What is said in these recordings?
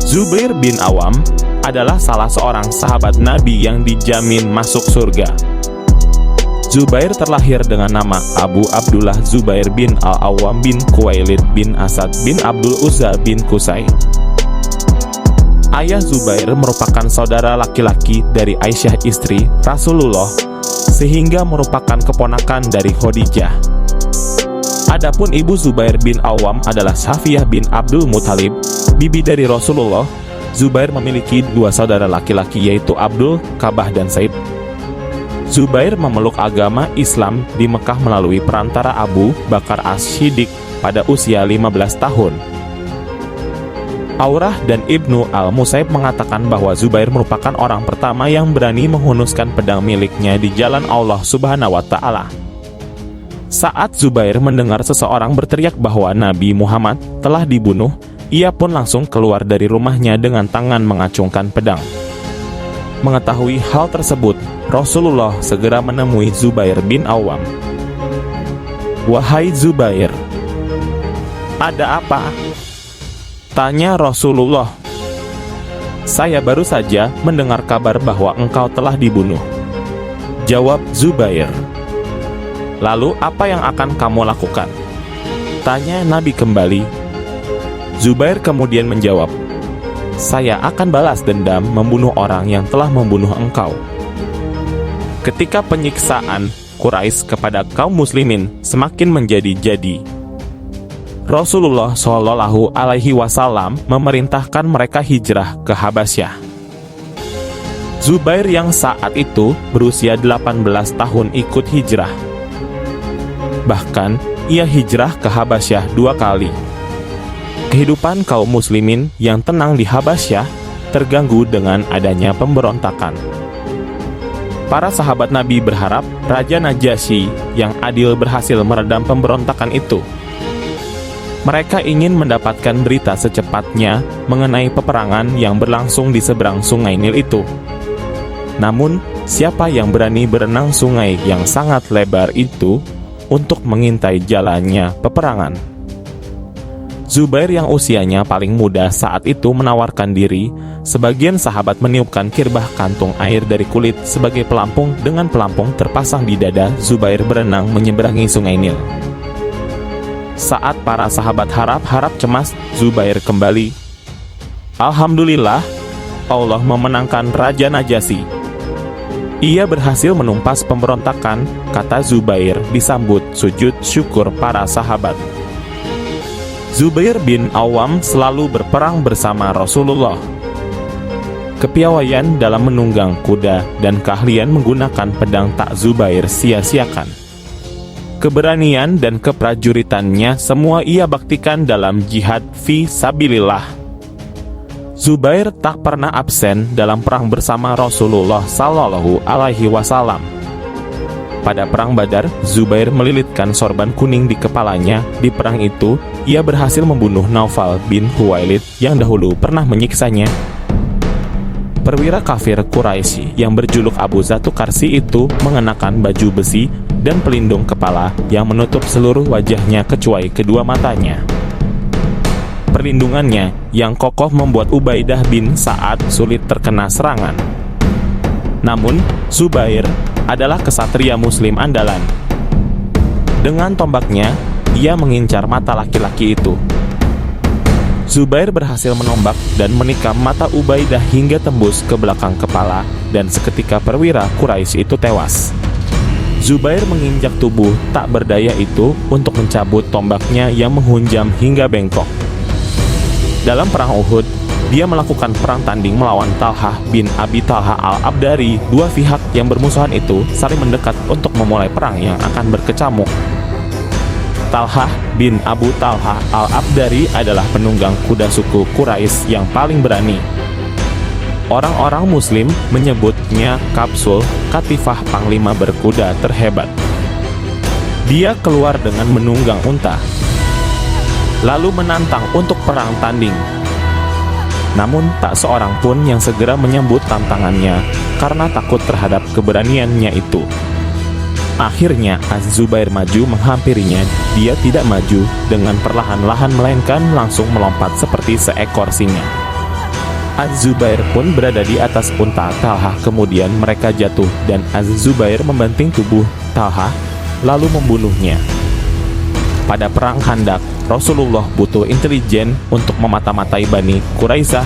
Zubair bin Awam adalah salah seorang sahabat Nabi yang dijamin masuk surga. Zubair terlahir dengan nama Abu Abdullah Zubair bin Al-Awwam bin Khuwailid bin Asad bin Abdul Uzza bin Qusay. Ayah Zubair merupakan saudara laki-laki dari Aisyah istri Rasulullah, sehingga merupakan keponakan dari Khadijah. Adapun ibu Zubair bin Awam adalah Safiyah bin Abdul Muthalib, bibi dari Rasulullah. Zubair memiliki dua saudara laki-laki, yaitu Abdul, Kabah, dan Said. Zubair memeluk agama Islam di Mekah melalui perantara Abu Bakar As-Siddiq pada usia 15 tahun. Aurah dan Ibnu Al-Musaib mengatakan bahwa Zubair merupakan orang pertama yang berani menghunuskan pedang miliknya di jalan Allah Subhanahu wa Ta'ala. Saat Zubair mendengar seseorang berteriak bahwa Nabi Muhammad telah dibunuh, ia pun langsung keluar dari rumahnya dengan tangan mengacungkan pedang. Mengetahui hal tersebut, Rasulullah segera menemui Zubair bin Awam. "Wahai Zubair, ada apa?" tanya Rasulullah. "Saya baru saja mendengar kabar bahwa engkau telah dibunuh," jawab Zubair. "Lalu apa yang akan kamu lakukan?" tanya Nabi kembali. Zubair kemudian menjawab, "Saya akan balas dendam membunuh orang yang telah membunuh engkau." Ketika penyiksaan Quraisy kepada kaum muslimin semakin menjadi-jadi, Rasulullah Shallallahu Alaihi Wasallam memerintahkan mereka hijrah ke Habasyah. Zubair yang saat itu berusia 18 tahun ikut hijrah. Bahkan, ia hijrah ke Habasyah 2 kali. Kehidupan kaum muslimin yang tenang di Habasyah terganggu dengan adanya pemberontakan. Para sahabat Nabi berharap Raja Najasyi yang adil berhasil meredam pemberontakan itu. Mereka ingin mendapatkan berita secepatnya mengenai peperangan yang berlangsung di seberang sungai Nil itu. Namun, siapa yang berani berenang sungai yang sangat lebar itu untuk mengintai jalannya peperangan? Zubair yang usianya paling muda saat itu menawarkan diri. Sebagian sahabat meniupkan kirbah kantung air dari kulit sebagai pelampung. Dengan pelampung terpasang di dada, Zubair berenang menyeberangi sungai Nil. Saat para sahabat harap cemas, Zubair kembali. "Alhamdulillah, Allah memenangkan Raja Najasyi. Ia berhasil menumpas pemberontakan," kata Zubair disambut sujud syukur para sahabat. Zubair bin Awam selalu berperang bersama Rasulullah. Kepiawaian dalam menunggang kuda dan keahlian menggunakan pedang tak Zubair sia-siakan. Keberanian dan keprajuritannya semua ia baktikan dalam jihad fi sabilillah. Zubair tak pernah absen dalam perang bersama Rasulullah Sallallahu Alaihi Wasallam. Pada perang Badar, Zubair melilitkan sorban kuning di kepalanya. Di perang itu, ia berhasil membunuh Naufal bin Khuwailid yang dahulu pernah menyiksanya. Perwira kafir Quraisy yang berjuluk Abu Zatukarsi itu mengenakan baju besi dan pelindung kepala yang menutup seluruh wajahnya kecuali kedua matanya. Perlindungannya yang kokoh membuat Ubaidah bin Sa'ad sulit terkena serangan. Namun, Zubair adalah kesatria muslim andalan. Dengan tombaknya, ia mengincar mata laki-laki itu. Zubair berhasil menombak dan menikam mata Ubaidah hingga tembus ke belakang kepala, dan seketika perwira Quraisy itu tewas. Zubair menginjak tubuh tak berdaya itu untuk mencabut tombaknya yang menghunjam hingga bengkok. Dalam perang Uhud, dia melakukan perang tanding melawan Talhah bin Abi Talhah Al-Abdari. Dua pihak yang bermusuhan itu saling mendekat untuk memulai perang yang akan berkecamuk. Talhah bin Abu Talhah Al-Abdari adalah penunggang kuda suku Quraisy yang paling berani. Orang-orang muslim menyebutnya Kapsul, katifah panglima berkuda terhebat. Dia keluar dengan menunggang unta, lalu menantang untuk perang tanding. Namun tak seorang pun yang segera menyambut tantangannya karena takut terhadap keberaniannya itu. Akhirnya Az-Zubair maju menghampirinya. Dia tidak maju dengan perlahan-lahan, melainkan langsung melompat seperti seekor singa. Az-Zubair pun berada di atas unta Talha. Kemudian mereka jatuh dan Az-Zubair membanting tubuh Talha lalu membunuhnya. Pada perang Khandaq, Rasulullah butuh intelijen untuk memata-matai Bani Quraisyah.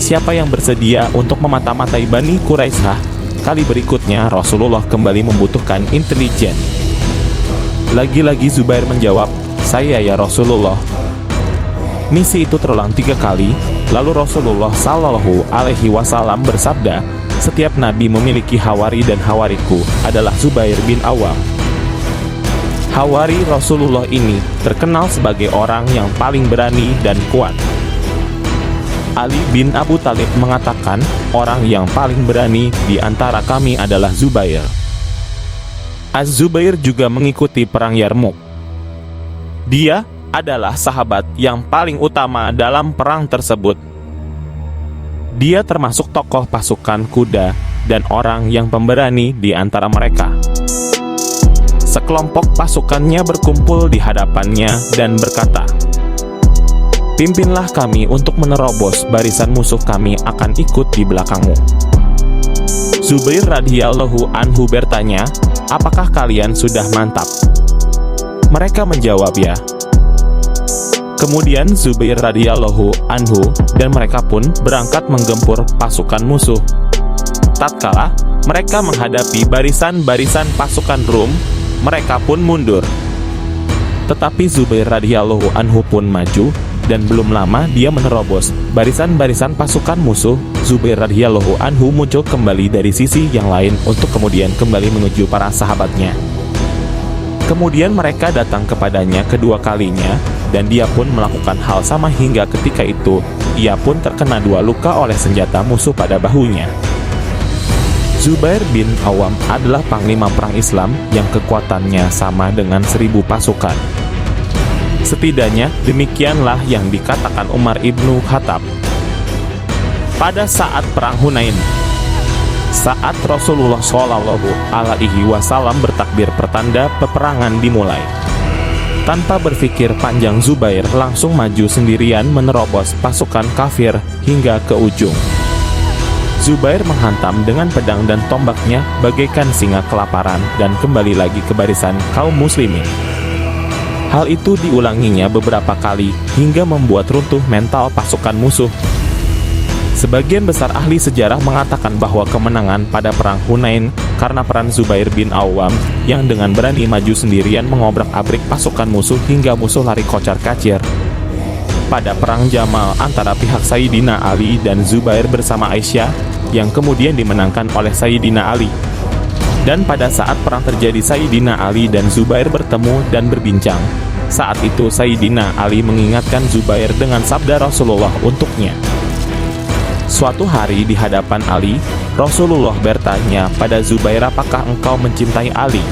Siapa yang bersedia untuk memata-matai Bani Quraisyah? Kali berikutnya Rasulullah kembali membutuhkan intelijen. Lagi-lagi Zubair menjawab, "Saya ya Rasulullah." Misi itu terulang 3 kali. Lalu Rasulullah Shallallahu Alaihi Wasallam bersabda, "Setiap nabi memiliki hawari dan hawariku adalah Zubair bin Awam." Hawari Rasulullah ini terkenal sebagai orang yang paling berani dan kuat. Ali bin Abu Thalib mengatakan, orang yang paling berani di antara kami adalah Zubair. Az-Zubair juga mengikuti perang Yarmuk. Dia adalah sahabat yang paling utama dalam perang tersebut. Dia termasuk tokoh pasukan kuda dan orang yang pemberani di antara mereka. Sekelompok pasukannya berkumpul di hadapannya dan berkata, "Pimpinlah kami untuk menerobos barisan musuh, kami akan ikut di belakangmu." Zubair radhiyallahu anhu bertanya, "Apakah kalian sudah mantap?" Mereka menjawab, "Ya." Kemudian Zubair radhiyallahu anhu dan mereka pun berangkat menggempur pasukan musuh. Tatkala mereka menghadapi barisan-barisan pasukan Rum, mereka pun mundur. Tetapi Zubair radhiyallahu anhu pun maju, dan belum lama dia menerobos barisan-barisan pasukan musuh. Zubair radhiyallahu anhu muncul kembali dari sisi yang lain untuk kemudian kembali menuju para sahabatnya. Kemudian mereka datang kepadanya kedua kalinya, dan dia pun melakukan hal sama hingga ketika itu ia pun terkena 2 luka oleh senjata musuh pada bahunya. Zubair bin Awam adalah panglima perang Islam yang kekuatannya sama dengan 1000 pasukan. Setidaknya demikianlah yang dikatakan Umar ibnu Khattab. Pada saat perang Hunain, saat Rasulullah Shallallahu Alaihi Wasallam bertakbir pertanda peperangan dimulai, tanpa berpikir panjang Zubair langsung maju sendirian menerobos pasukan kafir hingga ke ujung. Zubair menghantam dengan pedang dan tombaknya bagaikan singa kelaparan dan kembali lagi ke barisan kaum muslimin. Hal itu diulanginya beberapa kali hingga membuat runtuh mental pasukan musuh. Sebagian besar ahli sejarah mengatakan bahwa kemenangan pada perang Hunain karena peran Zubair bin Awam yang dengan berani maju sendirian mengobrak-abrik pasukan musuh hingga musuh lari kocar-kacir. Pada perang Jamal antara pihak Sayyidina Ali dan Zubair bersama Aisyah yang kemudian dimenangkan oleh Sayyidina Ali. Dan pada saat perang terjadi, Sayyidina Ali dan Zubair bertemu dan berbincang. Saat itu Sayyidina Ali mengingatkan Zubair dengan sabda Rasulullah untuknya. Suatu hari di hadapan Ali, Rasulullah bertanya pada Zubair, "Apakah engkau mencintai Ali?"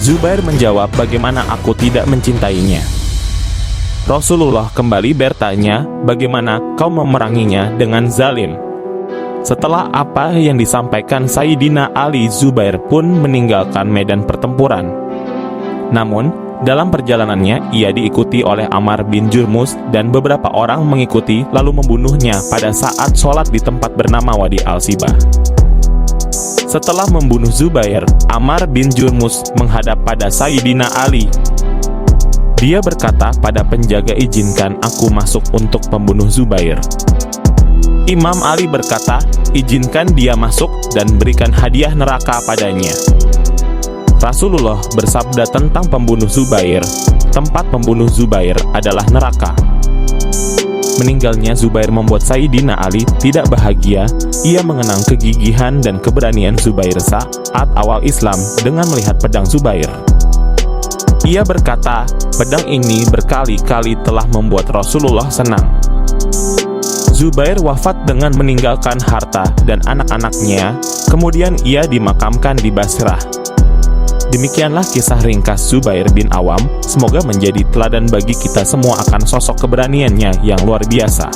Zubair menjawab, "Bagaimana aku tidak mencintainya?" Rasulullah kembali bertanya, "Bagaimana kau memeranginya dengan zalim?" Setelah apa yang disampaikan Sayyidina Ali, Zubair pun meninggalkan medan pertempuran. Namun, dalam perjalanannya, ia diikuti oleh Ammar bin Jurmus dan beberapa orang mengikuti lalu membunuhnya pada saat sholat di tempat bernama Wadi Al-Sibah. Setelah membunuh Zubair, Ammar bin Jurmus menghadap pada Sayyidina Ali. Dia berkata pada penjaga, "Izinkan aku masuk untuk membunuh Zubair." Imam Ali berkata, "Izinkan dia masuk dan berikan hadiah neraka padanya." Rasulullah bersabda tentang pembunuh Zubair, "Tempat pembunuh Zubair adalah neraka." Meninggalnya Zubair membuat Sayyidina Ali tidak bahagia. Ia mengenang kegigihan dan keberanian Zubair saat awal Islam dengan melihat pedang Zubair. Ia berkata, "Pedang ini berkali-kali telah membuat Rasulullah senang." Zubair wafat dengan meninggalkan harta dan anak-anaknya. Kemudian ia dimakamkan di Basrah. Demikianlah kisah ringkas Zubair bin Awam. Semoga menjadi teladan bagi kita semua akan sosok keberaniannya yang luar biasa.